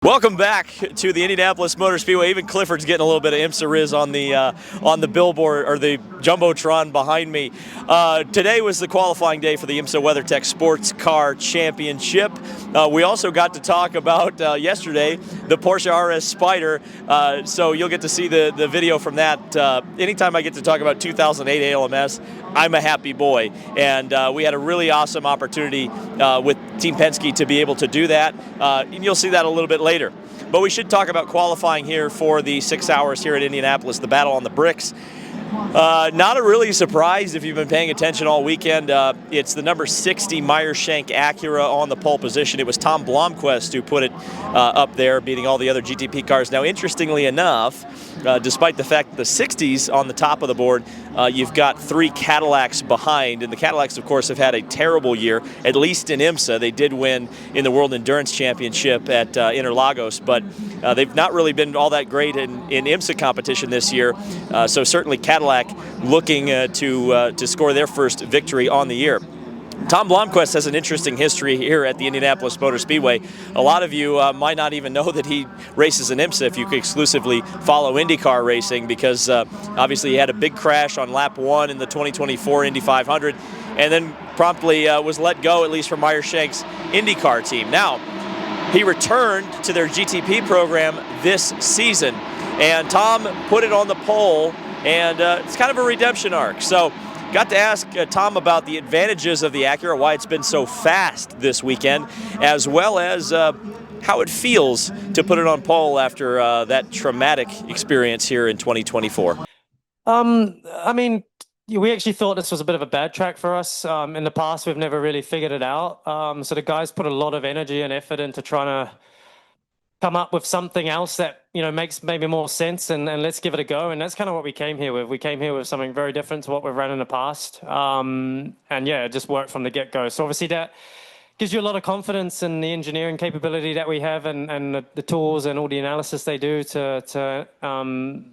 Welcome back to the Indianapolis Motor Speedway. Even Clifford's getting a little bit of IMSA Riz on the billboard or the jumbotron behind me. Today was the qualifying day for the IMSA WeatherTech Sports Car Championship. We also got to talk about yesterday the Porsche RS Spyder. So you'll get to see the video from that. Anytime I get to talk about 2008 ALMS, I'm a happy boy. And we had a really awesome opportunity with Team Penske to be able to do that. And you'll see that a little bit later. But we should talk about qualifying here for the 6 hours here at Indianapolis, the battle on the bricks. Not a really surprise if you've been paying attention all weekend. It's the number 60 Meyer-Shank Acura on the pole position. It was Tom Blomqvist who put it up there, beating all the other GTP cars. Now, interestingly enough, despite the fact that the 60s on the top of the board, you've got 3 Cadillacs behind. And the Cadillacs, of course, have had a terrible year, at least in IMSA. They did win in the World Endurance Championship at Interlagos, but they've not really been all that great in IMSA competition this year. So certainly Cadillac looking to score their first victory on the year. Tom Blomqvist has an interesting history here at the Indianapolis Motor Speedway. A lot of you might not even know that he races in IMSA if you could exclusively follow IndyCar racing, because obviously he had a big crash on lap 1 in the 2024 Indy 500 and then promptly was let go, at least from Meyer-Shank's IndyCar team. Now, he returned to their GTP program this season, and Tom put it on the pole, and it's kind of a redemption arc. So got to ask Tom about the advantages of the Acura, why it's been so fast this weekend, as well as how it feels to put it on pole after that traumatic experience here in 2024. I mean, we actually thought this was a bit of a bad track for us. In the past, we've never really figured it out. So the guys put a lot of energy and effort into trying to come up with something else that, you know, makes maybe more sense, and let's give it a go. And that's kind of what we came here with. We came here with something very different to what we've run in the past. And yeah, it just worked from the get-go. So obviously that gives you a lot of confidence in the engineering capability that we have, and the tools and all the analysis they do to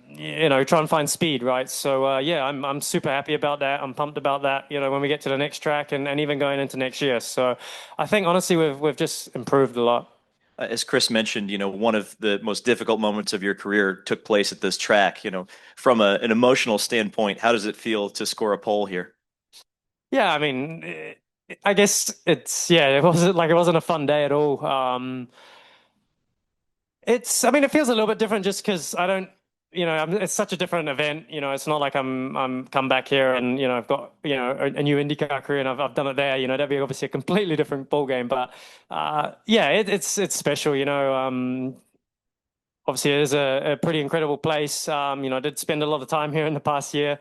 you know, try and find speed, right? So yeah, I'm super happy about that. I'm pumped about that, you know, when we get to the next track and even going into next year. So I think honestly we've just improved a lot. As Chris mentioned, you know, one of the most difficult moments of your career took place at this track. You know, from an emotional standpoint, how does it feel to score a pole here? Yeah, I mean, I guess it wasn't a fun day at all. I mean, it feels a little bit different just because I don't, you know, it's such a different event. You know, it's not like I'm come back here and, you know, I've got, you know, a new IndyCar career and I've done it there. You know, that'd be obviously a completely different ball game. But yeah, it's special. You know, obviously it is a pretty incredible place. You know, I did spend a lot of time here in the past year.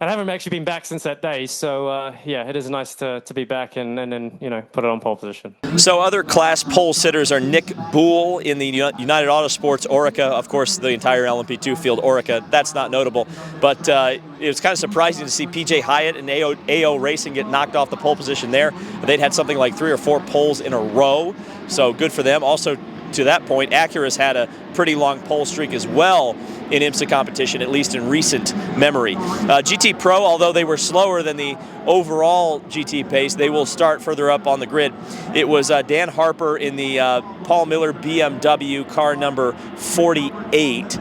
And I haven't actually been back since that day. So, yeah, it is nice to be back and then, you know, put it on pole position. So other class pole sitters are Nick Boole in the United Autosports Oreca. Of course, the entire LMP2 field Oreca. That's not notable. But it was kind of surprising to see PJ Hyatt and AO Racing get knocked off the pole position there. They'd had something like 3 or 4 poles in a row. So good for them. Also, to that point, Acura's had a pretty long pole streak as well in IMSA competition, at least in recent memory. GT Pro, although they were slower than the overall GT pace, they will start further up on the grid. It was Dan Harper in the Paul Miller BMW car number 48.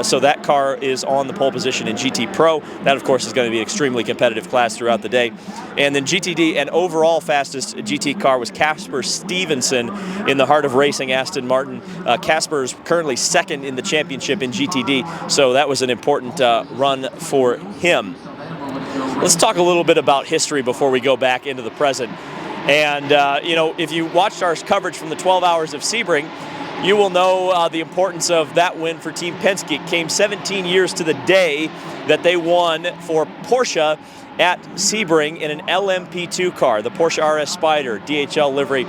So that car is on the pole position in GT Pro. That, of course, is going to be an extremely competitive class throughout the day. And then GTD, and overall fastest GT car was Casper Stevenson in the heart of racing, Aston Martin. Casper is currently second in the championship in GTD, so that was an important run for him. Let's talk a little bit about history before we go back into the present. And, you know, if you watched our coverage from the 12 hours of Sebring, you will know the importance of that win for Team Penske. It came 17 years to the day that they won for Porsche at Sebring in an LMP2 car, the Porsche RS Spyder DHL livery.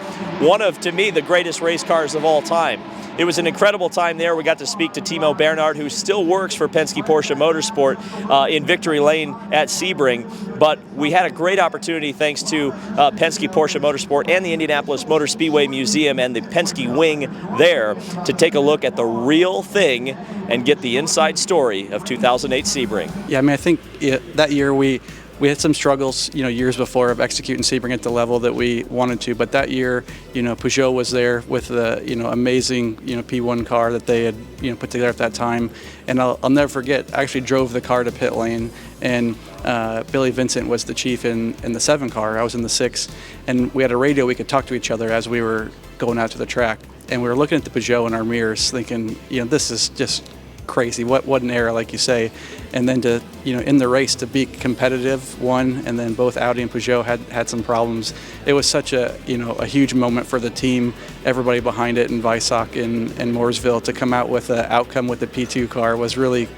One of, to me, the greatest race cars of all time. it was an incredible time there. We got to speak to Timo Bernhard, who still works for Penske Porsche Motorsport in Victory Lane at Sebring. But we had a great opportunity, thanks to Penske Porsche Motorsport and the Indianapolis Motor Speedway Museum and the Penske wing there, to take a look at the real thing and get the inside story of 2008 Sebring. Yeah, I mean, I think that year we had some struggles, years before, of executing Sebring at the level that we wanted to. But that year, Peugeot was there with the, amazing, P1 car that they had, put together at that time. And I'll never forget, I actually drove the car to pit lane, and Billy Vincent was the chief in the 7 car. I was in the 6, and we had a radio. We could talk to each other as we were going out to the track. And we were looking at the Peugeot in our mirrors, thinking, this is just crazy. What an era, like you say. And then to, in the race, to be competitive, won, and then both Audi and Peugeot had some problems. It was such a huge moment for the team, everybody behind it, and Weissach and Mooresville, to come out with an outcome with the P2 car was really,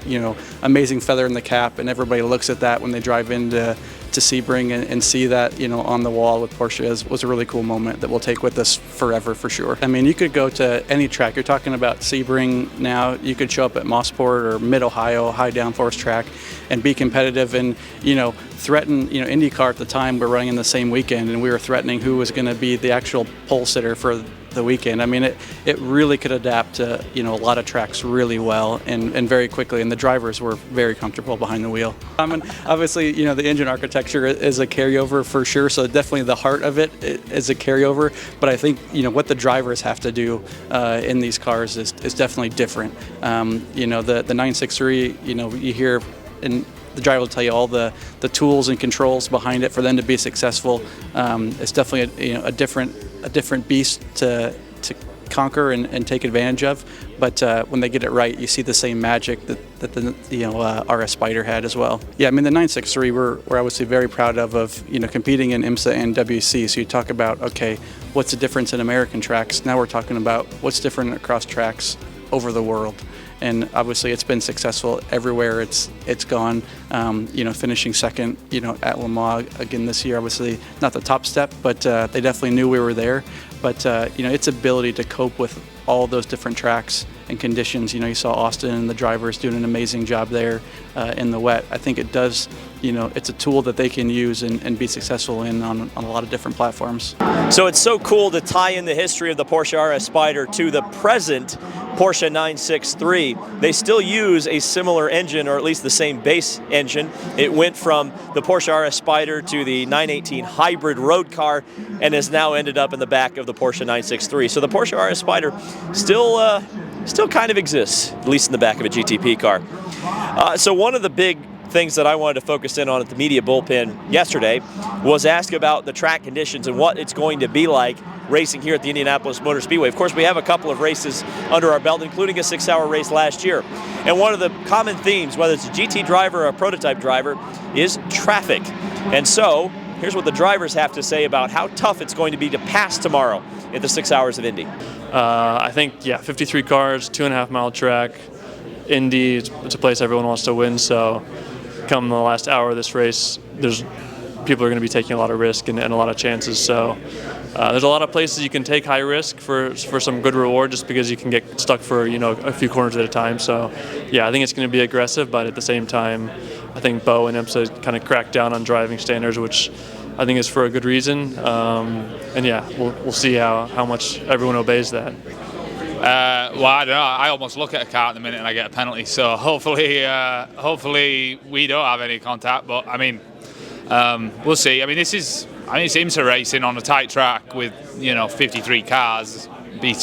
amazing feather in the cap. And everybody looks at that when they drive into Sebring and see that, on the wall with Porsche was a really cool moment that we'll take with us forever, for sure. I mean, you could go to any track. You're talking about Sebring now. You could show up at Mosport or Mid-Ohio, high downforce track, and be competitive and, threaten, IndyCar at the time, we're running in the same weekend, and we were threatening who was going to be the actual pole sitter for the weekend. I mean, it really could adapt to, a lot of tracks really well and very quickly, and the drivers were very comfortable behind the wheel. I mean, obviously, the engine architecture is a carryover for sure, so definitely the heart of it is a carryover, but I think, what the drivers have to do in these cars is definitely different. The 963, you hear, and the driver will tell you all the tools and controls behind it for them to be successful. It's definitely a different beast to conquer and take advantage of. But when they get it right, you see the same magic that the RS Spyder had as well. Yeah, I mean, the 963 we're obviously very proud of competing in IMSA and WC. So you talk about, okay, what's the difference in American tracks? Now we're talking about what's different across tracks over the world. And obviously it's been successful everywhere it's gone, finishing second, at Le Mans again this year. Obviously not the top step, but they definitely knew we were there. But, its ability to cope with all those different tracks and conditions. You saw Austin and the drivers doing an amazing job there in the wet. I think it does, it's a tool that they can use and be successful in on a lot of different platforms. So it's so cool to tie in the history of the Porsche RS Spyder to the present Porsche 963. They still use a similar engine, or at least the same base engine. It went from the Porsche RS Spyder to the 918 hybrid road car, and has now ended up in the back of the Porsche 963. So the Porsche RS Spyder still kind of exists, at least in the back of a GTP car. So one of the big things that I wanted to focus in on at the media bullpen yesterday was ask about the track conditions and what it's going to be like racing here at the Indianapolis Motor Speedway. Of course, we have a couple of races under our belt, including a 6-hour race last year. And one of the common themes, whether it's a GT driver or a prototype driver, is traffic. And so here's what the drivers have to say about how tough it's going to be to pass tomorrow at the 6 hours of Indy. I think, 53 cars, 2.5-mile track. Indy, it's a place everyone wants to win, so come the last hour of this race, people are going to be taking a lot of risk and a lot of chances. So there's a lot of places you can take high risk for some good reward, just because you can get stuck for a few corners at a time. So yeah, I think it's going to be aggressive, but at the same time, I think Bo and IMSA kind of cracked down on driving standards, which I think is for a good reason. And yeah, we'll see how much everyone obeys that. Well, I don't know. I almost look at a car at the minute and I get a penalty. So hopefully we don't have any contact. But I mean, we'll see. I mean, it's IMSA racing on a tight track with 53 cars. It'd be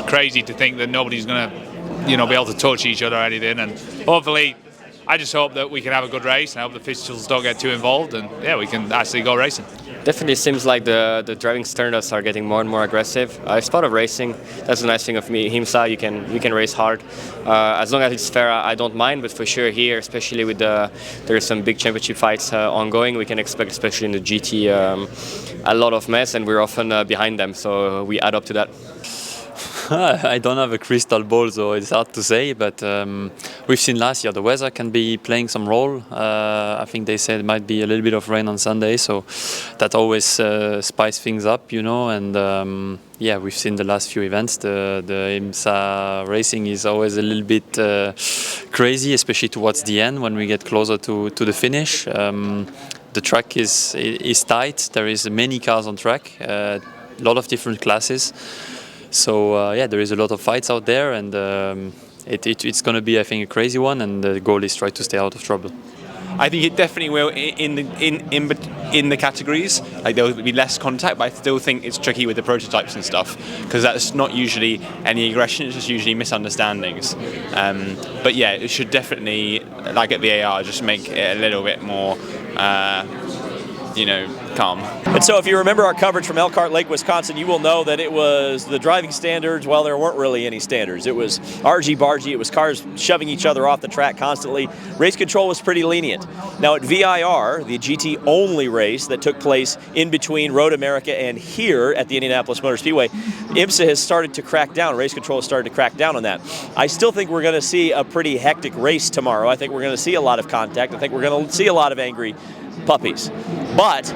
crazy to think that nobody's going to be able to touch each other or anything. And hopefully, I just hope that we can have a good race, and I hope the officials don't get too involved, and yeah, we can actually go racing. Definitely seems like the driving standards are getting more and more aggressive. It's part of racing. That's the nice thing of IMSA. You can race hard. As long as it's fair, I don't mind. But for sure here, especially with there's some big championship fights ongoing, we can expect, especially in the GT, a lot of mess, and we're often behind them. So we add up to that. I don't have a crystal ball, so it's hard to say, but we've seen last year, the weather can be playing some role. I think they said it might be a little bit of rain on Sunday, so that always spice things up, you know. And yeah, we've seen the last few events. The IMSA racing is always a little bit crazy, especially towards the end when we get closer to the finish. The track is tight. There is many cars on track, a lot of different classes. So yeah, there is a lot of fights out there, and it's going to be, I think, a crazy one. And the goal is try to stay out of trouble. I think it definitely will in the categories. Like there will be less contact, but I still think it's tricky with the prototypes and stuff because that's not usually any aggression. It's just usually misunderstandings. But yeah, it should definitely, like at VAR, just make it a little bit more, you know, calm. And so if you remember our coverage from Elkhart Lake, Wisconsin, you will know that it was the driving standards, well, there weren't really any standards. It was argy-bargy, it was cars shoving each other off the track constantly. Race control was pretty lenient. Now at VIR, the GT-only race that took place in between Road America and here at the Indianapolis Motor Speedway, IMSA has started to crack down, race control has started to crack down on that. I still think we're going to see a pretty hectic race tomorrow. I think we're going to see a lot of contact. I think we're going to see a lot of angry puppies. But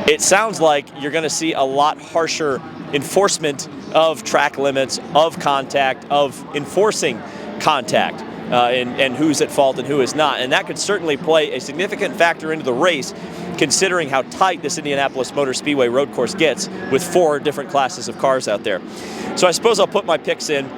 it sounds like you're going to see a lot harsher enforcement of track limits, of contact, of enforcing contact, and who's at fault and who is not. And that could certainly play a significant factor into the race, considering how tight this Indianapolis Motor Speedway road course gets with 4 different classes of cars out there. So I suppose I'll put my picks in.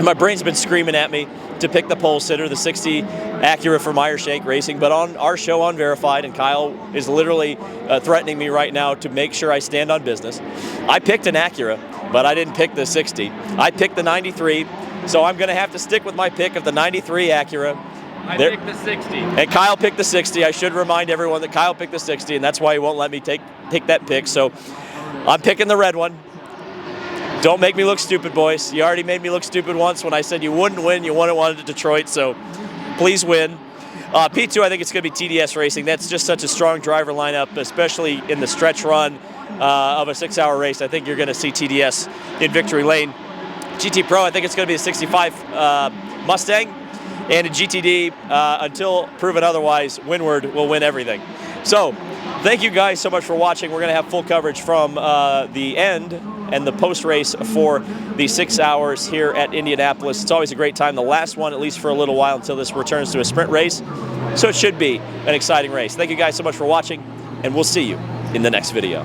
My brain's been screaming at me to pick the pole sitter, the 60 Acura from Meyershank Racing, but on our show on Verified, and Kyle is literally threatening me right now to make sure I stand on business. I picked an Acura, but I didn't pick the 60. I picked the 93, so I'm going to have to stick with my pick of the 93 Acura. I picked the 60. And Kyle picked the 60. I should remind everyone that Kyle picked the 60, and that's why he won't let me take that pick. So I'm picking the red one. Don't make me look stupid, boys. You already made me look stupid once when I said you wouldn't win. You wouldn't want it at Detroit, so please win. P2, I think it's going to be TDS Racing. That's just such a strong driver lineup, especially in the stretch run of a 6-hour race. I think you're going to see TDS in victory lane. GT Pro, I think it's going to be a 65 Mustang. And in GTD, until proven otherwise, Windward will win everything. So, thank you guys so much for watching. We're going to have full coverage from the end and the post-race for the 6 hours here at Indianapolis. It's always a great time. The last one, at least for a little while, until this returns to a sprint race. So it should be an exciting race. Thank you guys so much for watching, and we'll see you in the next video.